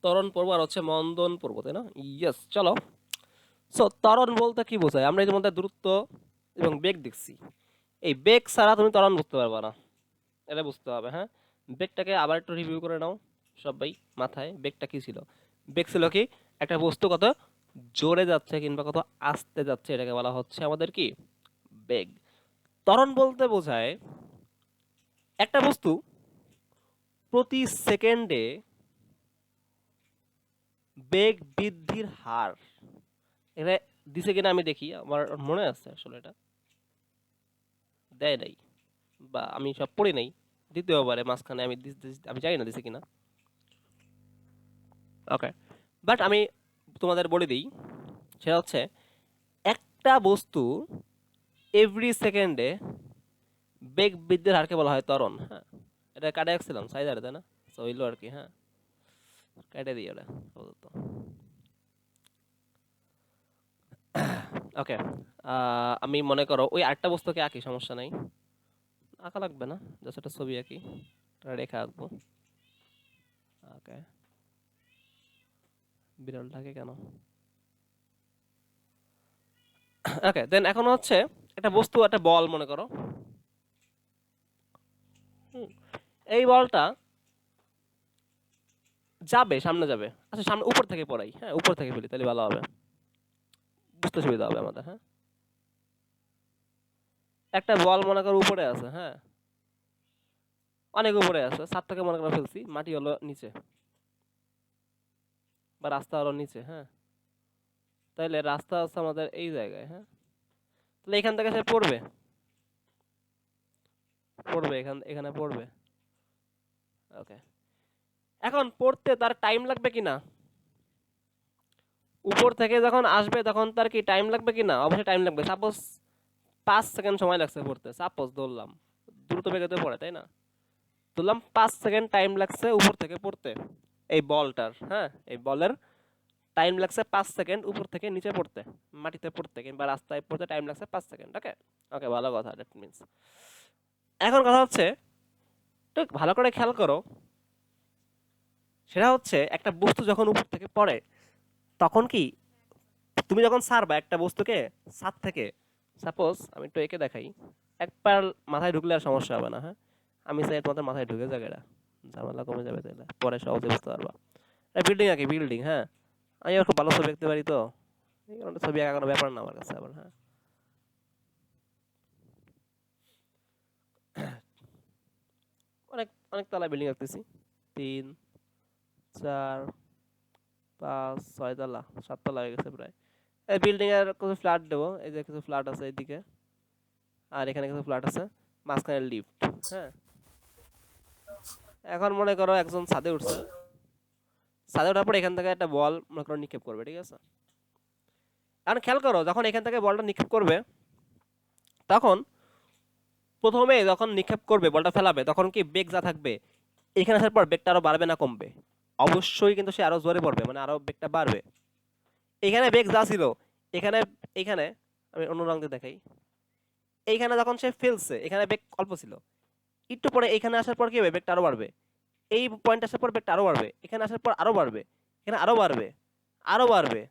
ত্বরণ পড়বো আর হচ্ছে মন্দন পড়বো, তাই না? ইয়েস, চলো। সো ত্বরণ বলতে কি বোঝায়? আমরা এর মধ্যে দূরত্ব এবং বেগ দেখছি। এই বেগ ছাড়া তুমি ত্বরণ বুঝতে পারবে না, এটা বুঝতে হবে। হ্যাঁ, বেগটাকে আবার একটু রিভিউ করে নাও সবাই মাথায়। বেগটা কি ছিল? বেগ ছিল কি, একটা বস্তু কত জোরে যাচ্ছে কিংবা কত আস্তে যাচ্ছে, এটাকে বলা হচ্ছে আমাদের কি, বেগ। ত্বরণ বলতে বোঝায় একটা বস্তু প্রতি সেকেন্ডে বেগ বৃদ্ধির হার। এটা দিছে কিনা আমি দেখি, আমার মনে আছে আসলে এটা দেয় নাই, বা আমি সব পড়ি নাই, দিতেও পারে মাঝখানে, আমি জানি না দিছে কিনা। ওকে, বাট আমি তোমাদের বলে দিই, সেটা হচ্ছে একটা বস্তু এভরি সেকেন্ডে বেগ বৃদ্ধির হারকে বলা হয় ত্বরণ। হ্যাঁ, এটা কাটে রাখছিলাম সাইডারে, তাই না? তো হইলো আর কি। হ্যাঁ, কেটে দিই ওটা আপাতত। ওকে, আমি মনে করো ওই আটটা বস্তুকে আঁকি, সমস্যা নাই, আঁকা লাগবে না, জাস্ট একটা ছবি আঁকি, একটা রেখা আঁকবো। ওকে, বিড়াল থাকে কেন? ওকে, দেন এখন হচ্ছে একটা বস্তু, একটা বল মনে করো। হুম, এই বলটা যাবে, সামনে যাবে। আচ্ছা, সামনে উপর থেকে পড়াই, হ্যাঁ উপর থেকে ফেলি, তাহলে ভালো হবে, বুঝতে সুবিধা হবে আমাদের। হ্যাঁ, একটা বল মনে করো উপরে আছে, হ্যাঁ অনেক উপরে আছে, ছাদ থেকে মনে করো ফেলছি, মাটি হলো নিচে বা রাস্তা হলো নিচে। হ্যাঁ, তাইলে রাস্তা আছে আমাদের এই জায়গায়। হ্যাঁ, তাহলে এখান থেকে সে পড়বে, পড়বে এখানে পড়বে। ওকে, এখন পড়তে তার টাইম লাগবে কিনা? উপর থেকে যখন আসবে তখন তার কি টাইম লাগবে কিনা? অবশ্যই টাইম লাগবে। সাপোজ 5 সেকেন্ড সময় লাগছে পড়তে, সাপোজ ধরলাম, দ্রুত বেগে তো পড়ে তাই না, ধরলাম 5 সেকেন্ড টাইম লাগছে উপর থেকে পড়তে এই বলটার। হ্যাঁ, এই বলের টাইম লাগছে 5 সেকেন্ড উপর থেকে নিচে পড়তে, মাটিতে পড়তে কিংবা রাস্তায় পড়তে টাইম লাগছে 5 সেকেন্ড। ওকে, ওকে, ভালো কথা। দ্যাট মিনস, এখন কথা হচ্ছে, একটু ভালো করে খেয়াল করো, সেটা হচ্ছে একটা বস্তু যখন উপর থেকে পড়ে তখন কি, তুমি যখন ছাড়বা একটা বস্তুকে ছাদ থেকে, সাপোজ আমি একটু এঁকে দেখাই, একবার মাথায় ঢুকলে আর সমস্যা হবে না। হ্যাঁ, আমি চাই তোমাদের মাথায় ঢুকে যাবে, এটা ঝামেলা কমে যাবে, তাইলে পরে সহজে বুঝতে পারবা। বিল্ডিং আঁকি, বিল্ডিং। হ্যাঁ, আমি আবার খুব ভালো ছবি আঁকতে পারি, তো এই কারণে ছবি আঁকা কোনো ব্যাপার না আমার কাছে আবার। হ্যাঁ, অনেক অনেক তলা বিল্ডিং আঁকতেছি, 3, 4, 5, 6 তলা, 7 তলা হয়ে গেছে প্রায়। এই বিল্ডিং এর কিছু ফ্ল্যাট দেবো, এই যে কিছু ফ্ল্যাট আছে এইদিকে, আর এখানে কিছু ফ্ল্যাট আছে, মাঝখানে লিফট। হ্যাঁ, এখন মনে করো একজন ছাদে উঠছে, ছাদে ওঠার পর এখান থেকে একটা বল মনে করো নিক্ষেপ করবে, ঠিক আছে? এখন খেয়াল করো, যখন এখান থেকে বলটা নিক্ষেপ করবে তখন প্রথমে যখন নিক্ষেপ করবে বলটা ফেলাবে তখন কি বেগ যা থাকবে, এখানে আসার পর বেগটা আরো বাড়বে না কমবে? অবশ্যই কিন্তু সে আরো জোরে পড়বে, মানে আরো বেগটা বাড়বে। এখানে বেগ যা ছিল, এখানে এখানে আমি অন্য রঙ দিয়ে দেখাই, এইখানে যখন সে ফেলছে এখানে বেগ অল্প ছিল, একটু পরে এখানে আসার পর কি হবে, বেগটা আরো বাড়বে। এই পয়েন্ট আসার পর বেগটা আরো বাড়বে, এখানে আসার পর আরো বাড়বে, এখানে আরো বাড়বে, আরো বাড়বে,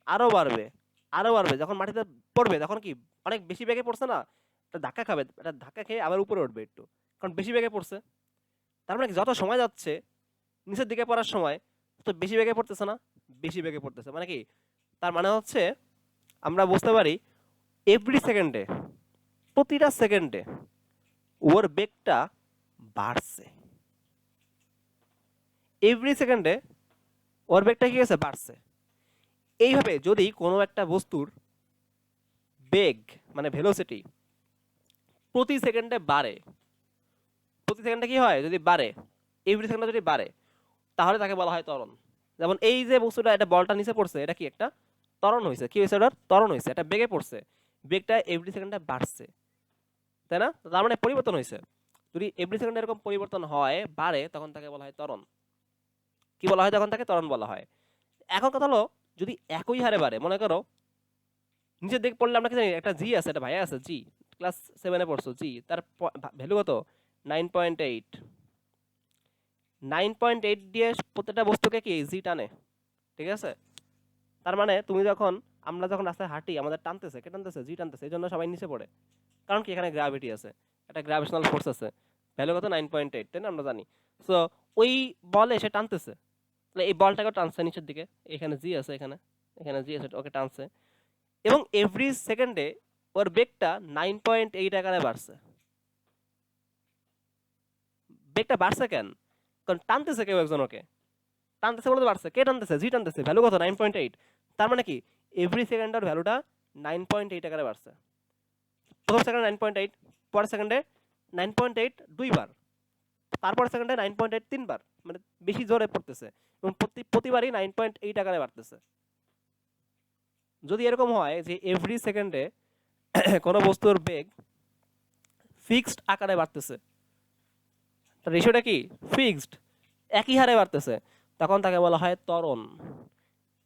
আরো বাড়বে, আরো বাড়বে। যখন মাটিতে পড়বে তখন কি অনেক বেশি বেগে পড়ছে না, একটা ধাক্কা খাবে, একটা ধাক্কা খেয়ে আবার উপরে উঠবে একটু, কারণ বেশি বেগে পড়ছে। তার মানে কি, যত সময় যাচ্ছে নিচের দিকে পড়ার সময় তত বেশি বেগে পড়তেছে না, বেশি বেগে পড়তেছে। মানে কি, তার মানে হচ্ছে আমরা বুঝতে পারি এভরি সেকেন্ডে, প্রতিটা সেকেন্ডে ওর বেগটা বাড়ছে, এভরি সেকেন্ডে ওর বেগটা কি হয়েছে, বাড়ছে। এইভাবে যদি কোনো একটা বস্তুর বেগ মানে ভেলোসিটি প্রতি সেকেন্ডে বাড়ে, প্রতি সেকেন্ডে কি হয় যদি বাড়ে, এভরি সেকেন্ডে যদি বাড়ে, তাহলে তাকে বলা হয় ত্বরণ। যেমন এই যে বস্তুটা, এটা বলটা নিচে পড়ছে, এটা কি একটা ত্বরণ হয়েছে, কি হয়েছে, ওটার ত্বরণ হয়েছে, এটা বেগে পড়ছে, বেগটা এভরি সেকেন্ডে বাড়ছে, তাই না? তার মানে পরিবর্তন হয়েছে। যদি এভরি সেকেন্ডে এরকম পরিবর্তন হয়, বাড়ে, তখন তাকে বলা হয় ত্বরণ। কি বলা হয় তখন? তাকে ত্বরণ বলা হয়। এখন কথা হলো, যদি একই হারে বাড়ে, মনে করো নিচের দিকে পড়লে আমরা কি জানি, একটা জি আছে, একটা ভাইয়া আছে জি, ক্লাস 7-এ পড়ছো, জি তার ভ্যালু কত, 9.8, 9.8 দিয়ে প্রত্যেকটা বস্তুকে কি জি টানে, ঠিক আছে? তার মানে আমরা যখন রাস্তায় হাঁটি আমাদের টানতেছে, কে টানতেছে? জি টানতেছে, এই জন্য সবাই নিচে পড়ে। কারণ কি, এখানে গ্র্যাভিটি আছে, একটা গ্র্যাভিটেশনাল ফোর্স আছে, ভ্যালু কত? 9.8, তাই না? আমরা জানি। সো ওই বলে সে টানতেছে, তাহলে এই বলটাকে টানছে নিচের দিকে, এখানে জি আছে, এখানে এখানে জি আছে, ওকে টানছে। এবং এভরি সেকেন্ডে ওর বেগটা 9.8 আকারে বাড়ছে। বেগটা বাড়ছে কেন? কারণ টানতেছে কেউ একজন ওকে, টানতেছে বলতে বাড়ছে। কে টানতেছে? জি টানতেছে, ভ্যালু কত? 9.8। তার মানে কি, এভরি সেকেন্ডের ভ্যালুটা 9.8 আকারে বাড়ছে। প্রথম সেকেন্ডে 9.8, পরের সেকেন্ডে 9.8 দুইবার, তারপর সেকেন্ডে 9.8 তিনবার, মানে বেশি জোরে পড়তেছে এবং প্রতিবারই 9.8 আকারে বাড়তেছে। যদি এরকম হয় যে এভরি সেকেন্ডে কোনো বস্তুর বেগ ফিক্সড আকারে বাড়তেছে, রেশিওটা কি ফিক্সড, একই হারে বাড়তেছে, তখন তাকে বলা হয় ত্বরণ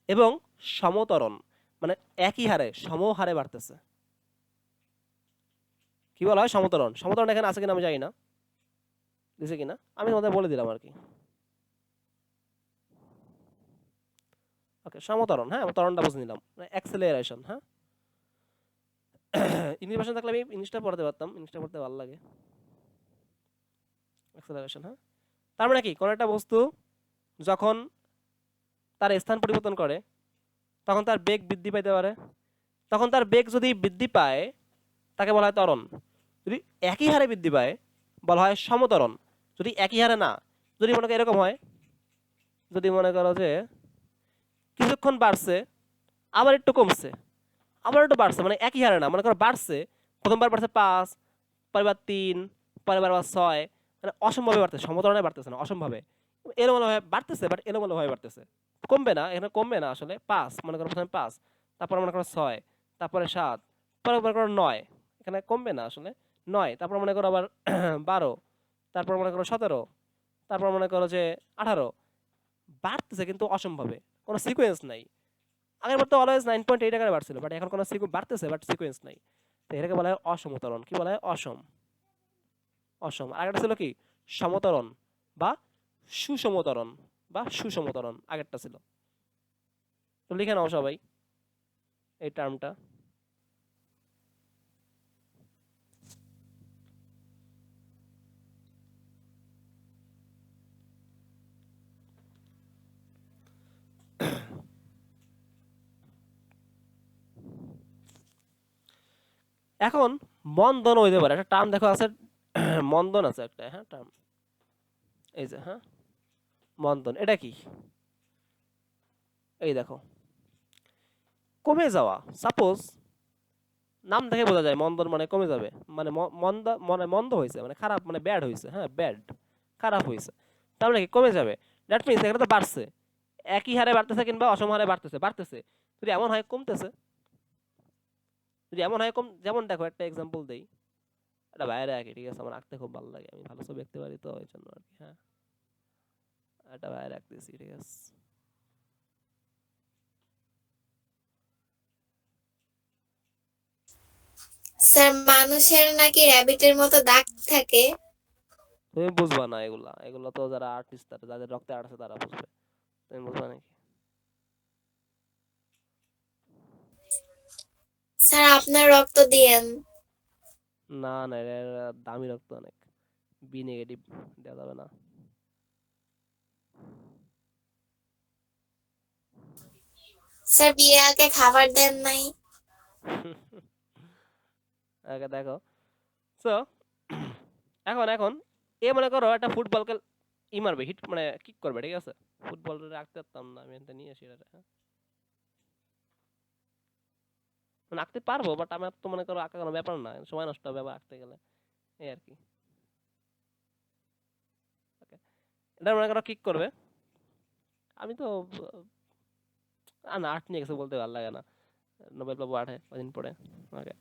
এবং সমত্বরণ। মানে একই হারে, সমহারে বাড়তেছে, কি বলা হয়? সমত্বরণ। সমত্বরণ এখানে আছে কিনা আমি জানি না, দিছে কিনা, আমি তোমাদের বলে দিলাম আর কি। ওকে, সমত্বরণ, হ্যাঁ, ত্বরণটা বুঝে নিলাম, অ্যাক্সেলারেশন। হ্যাঁ, ইংলিশ ভাষা থাকলে আমি ইংলিশটা পড়তে পারতাম, ইংলিশটা পড়তে ভালো লাগে। অ্যাক্সেলারেশন, হ্যাঁ। তার মানে কি, কোনো একটা বস্তু যখন তার স্থান পরিবর্তন করে তখন তার বেগ বৃদ্ধি পাইতে পারে। তখন তার বেগ যদি বৃদ্ধি পায় তাকে বলা হয় ত্বরণ। যদি একই হারে বৃদ্ধি পায় বলা হয় সমত্বরণ। যদি একই হারে না, যদি মনে করো এরকম হয়, যদি মনে করো যে কিছুক্ষণ বাড়ছে, আবার একটু কমছে, আবার একটু বাড়ছে, মানে একই হারে না, মনে করো বাড়ছে, প্রথমবার বাড়ছে 5, পরেরবার 3, পরেরবার 6, মানে অসম্ভবে বাড়তেছে, সমতরণে বাড়তেছে না, অসম্ভবে এলোমেলো ভাবে বাড়তেছে, বাট এলোমেলো ভাবে বাড়তেছে। কমবে না, এখানে কমবে না আসলে। 5 মনে করো, প্রথমে 5, তারপর মনে করো 6, তারপরে 7, পরে মনে করো 9, এখানে কমবে না আসলে। 9, তারপর মনে করো আবার 12, তারপর মনে করো 17, তারপর মনে করো যে 18, বাড়তেছে কিন্তু অসম্ভবে, কোনো সিকোয়েন্স নাই। আগের বার তো অলওয়েজ 9.8 আকারে বাড়ছিল, বাট এখন কোনো বাড়তেছে বাট সিকোয়েন্স নাই। তো এটাকে বলা হয় অসমতরণ। কি বলা হয়? অসম। অসম। আর একটা ছিল কি, সমতরণ বা সুসমতরণ বা সুসমতরণ, আগেরটা ছিল। তো লিখে নাও সবাই এই টার্মটা। এখন মন্দন হইতে পারে, একটা টার্ম দেখো আছে, মন্দন আছে একটা, হ্যাঁ, টার্ম, এই যে, হ্যাঁ, মন্দন। এটা কি? এই দেখো, কমে যাওয়া। সাপোজ নাম দেখে বোঝা যায় মন্দন মানে কমে যাবে, মানে মন্দ, মানে মন্দ হয়েছে, মানে খারাপ, মানে ব্যাড হয়েছে, হ্যাঁ, ব্যাড, খারাপ হয়েছে। তার মানে কি, কমে যাবে। দ্যাট মিনস এখানে তো বাড়ছে, একই হারে বাড়তেছে কিংবা অসম হারে বাড়তেছে, বাড়তেছে। যদি এমন হয় কমতেছে, যদি এমন হয় কম, যেমন দেখো একটা এক্সাম্পল দেই, এটা বাইরে আঁকি, ঠিক আছে? আমার আঁকতে খুব ভালো লাগে, আমি ভালো ছবি আঁকতে পারি, তো এই জন্য আর কি। হ্যাঁ, এটা বাইরে আঁকতেছি, ঠিক আছে? স্যার, মানুষের নাকি র‍্যাবিটের মতো দাগ থাকে? তুমি বুঝবা না এগুলা, এগুলো তো যারা আর্টিস্ট, তারা যাদের রক্তে আর্ট আছে তারা বুঝবে, তুমি বুঝবা নাকি? স্যার, আপনার রক্ত দিয়েন। না না, এর দামি রক্ত অনেক, বি নেগেটিভ দেওয়া যাবে না। স্যার, বিড়ালকে খাবার দেন নাই? আগে দেখো, সো এখন এখন এ মনে করো একটা ফুটবলকে ই মারবে, হিট মানে কিক করবে, ঠিক আছে? ফুটবল রাখতে পারতাম না আমি, এনতে নিয়ে আসি এটা, হ্যাঁ। মানে আঁকতে পারবো, বাট আমার তো মনে করো আঁকা কোনো ব্যাপার না, সময় নষ্ট হবে আবার আঁকতে গেলে, এই আর কি। ওকে, এটা মনে করো কিক করবে, আমি তো না, আর্ট নিয়ে কিছু বলতে ভালো লাগে না, নোবেল পাবো আর্টে কদিন পরে। ওকে,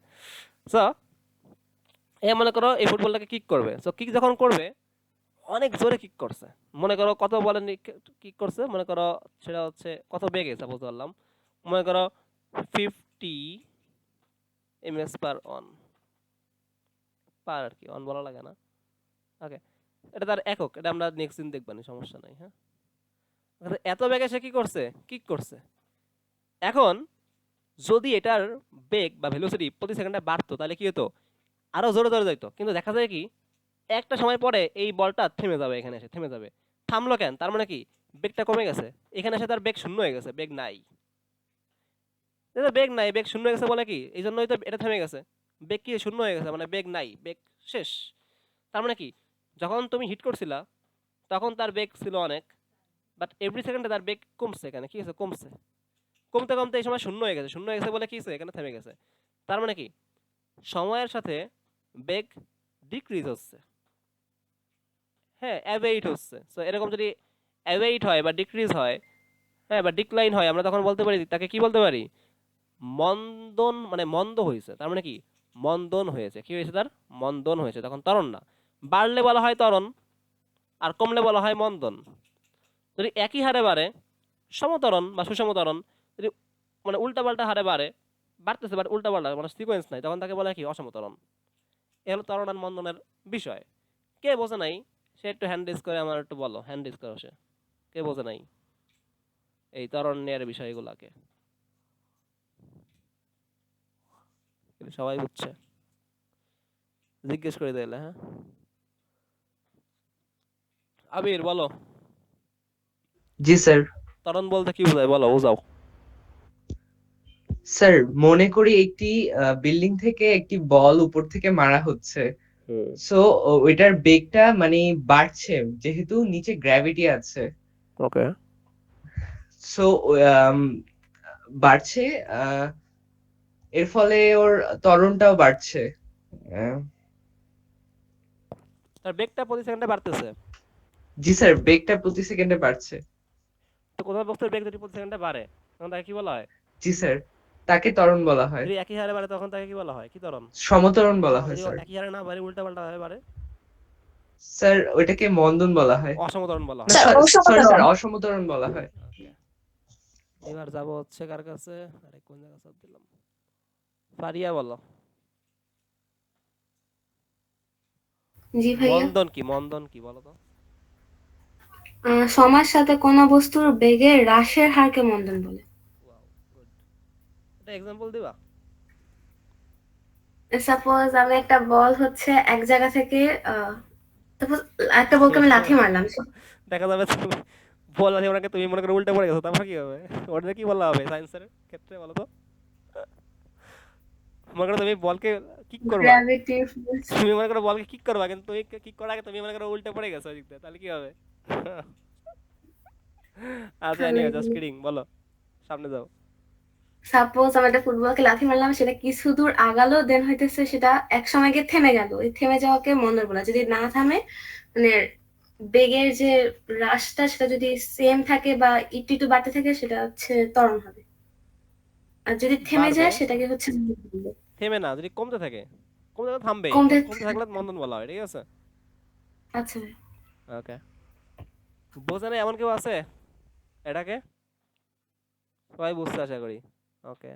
সো এ মনে করো এই ফুটবলটাকে কিক করবে, সো কিক যখন করবে অনেক জোরে কিক করছে, মনে করো কত বলে কিক করছে, মনে করো সেটা হচ্ছে কত বেগে, সাপোজ ধরলাম, মনে করো 50 ms/on, পার আর কি, অন বলা লাগে না। ওকে, এটা তার একক, এটা আমরা নেক্সট দিন দেখবানি, সমস্যা নাই। হ্যাঁ, এত বেগে সে কি করছে, কিক করছে। এখন যদি এটার বেগ বা ভেলোসিটি প্রতি সেকেন্ডে বাড়তো তাহলে কি হতো, আরো জোরে জোরে যাইতো। কিন্তু দেখা যায় কি একটা সময় পরে এই বলটা থেমে যাবে, এখানে এসে থেমে যাবে। থামলো কেন, তার মানে কি বেগটা কমে গেছে, এখানে এসে তার বেগ শূন্য হয়ে গেছে, বেগ নাই। এটা বেগ নাই, বেগ শূন্য হয়ে গেছে বলে কি, এই জন্যই তো এটা থেমে গেছে। বেগ কি শূন্য হয়ে গেছে মানে বেগ নাই, বেগ শেষ। তার মানে কি যখন তুমি হিট করছিলা তখন তার বেগ ছিল অনেক, বাট এভরি সেকেন্ডে তার বেগ কমছে, এখানে কি হয়েছে, কমছে। কমতে কমতে এই সময় শূন্য হয়ে গেছে, শূন্য হয়ে গেছে বলে কি হয়েছে, এখানে থেমে গেছে। তার মানে কি সময়ের সাথে বেগ ডিক্রিজ হচ্ছে, হ্যাঁ অ্যাভেইট হচ্ছে। সো এরকম যদি অ্যাভেইট হয় বা ডিক্রিজ হয়, হ্যাঁ বা ডিক্লাইন হয়, আমরা তখন বলতে পারি, তাকে কি বলতে পারি, মন্দন, মানে মন্দ হয়েছে। তার মানে কি মন্দন হয়েছে, কি হয়েছে তার, মন্দন হয়েছে, তখন ত্বরণ না। বাড়লে বলা হয় ত্বরণ, আর কমলে বলা হয় মন্দন। যদি একই হারে বাড়ে সমতরণ বা সুষমতরণ, যদি মানে উল্টাপাল্টা হারে বাড়ে, বাড়তেছে বাট উল্টাপাল্টা মানে সিকোয়েন্স নাই, তখন তাকে বলা হয় কি অসমতরণ। এ হলো ত্বরণ আর মন্দনের বিষয়। কে বোঝে নাই সে একটু হ্যান্ড রেজ করে, আমার একটু বলো, হ্যান্ড রেজ করো সে, কে বোঝে নাই এই ত্বরণের বিষয়গুলোকে। কিন্তু সবাই বুঝছে, জিজ্ঞেস করে দিলে। হ্যাঁ, আবির বলো, জি স্যার। ত্বরণ বলতে কি বোঝায়, বলো, বোঝাও। স্যার, মনে করি একটি বিল্ডিং থেকে একটি বল উপর থেকে মারা হচ্ছে। হুম, সো ওইটার বেগটা মানে বাড়ছে, যেহেতু নিচে গ্র্যাভিটি আছে। ওকে। সো বাড়ছে, আহ, এর ফলে ওর ত্বরণটাও বাড়ছে। আহ, তার বেগটা প্রতি সেকেন্ডে বাড়তেছে। জি স্যার, বেগটা প্রতি সেকেন্ডে বাড়ছে। তো কোথাও বস্তুর বেগ যদি প্রতি সেকেন্ডে বাড়ে তখন তাকে কি বলা হয়, জি স্যার, তাকে ত্বরণ বলা হয়। যদি একই হারে বাড়ে তখন তাকে কি বলা হয়, কি ত্বরণ। সমত্বরণ বলা আর হয় যদি স্যার। একই হারে না বাড়ে উল্টা পাল্টা ভাবে বাড়ে, স্যার, ওইটাকে মন্দন বলা হয়। অসমতরণ বলা না হয়। স্যার সরি স্যার, অসমতরণ। অসমতরণ বলা হয়। ওকে, এবার যাব হচ্ছে কার কাছে, আরে কোন জায়গা সব দিলাম, ফারিয়া বলো। জি ভাইয়া। মন্দন কি, মন্দন কি বলো তো। সময়ের সাথে কোনো বস্তুর বেগের হ্রাসের হারকে মন্দন বলে। Wow, good. এটা এক্সাম্পল দিবা। সাপোজ আমি একটা বল হচ্ছে এক জায়গা থেকে সাপোজ একটা বলকে আমি লাথি মারলাম। দেখা যাবে তুমি বল আছে ওনাকে, তুমি মনে করো উল্টা পড়ে গেছো, তারপর কি হবে, ওটা কি বলা হবে সায়েন্সের ক্ষেত্রে বলো তো। মনে করো তুমি বলকে কিক করবা, গ্র্যাভিটি। তুমি মনে করো বলকে কিক করবা, কিন্তু তুমি কিক করার আগে তুমি মনে করো উল্টে পড়ে গেছো ওই দিক দিয়ে, তাহলে কি হবে। আচ্ছা এনিওয়ে, জাস্ট কিডিং, বলো, সামনে যাও। সাপোজ আমি একটা ফুটবলকে লাথি মারলাম, সেটা কিছু দূর আগালো, দেন হইতেছে সেটা এক সময় গিয়ে থেমে গেল। ওই থেমে যাওয়াকে মন্দন বলা। যদি না থামে, মানে বেগের যে হ্রাসটা সেটা যদি সেম থাকে বা একটু একটু বাড়তে থাকে, সেটা হচ্ছে ত্বরণ হবে। আর যদি থেমে বাড়বে, যায় সেটাকে হচ্ছে মন্দন বলে। থেমে না, যদি কমতে থাকে, কমতে থাকলে থামবেই, কমতে। কমতে থাকলে মন্দন বলা হয়, ঠিক আছে। আচ্ছা। ওকে, বোঝে না এমন কেউ আছে এটাকে, সবাই বুঝতে আশা করি। ওকে।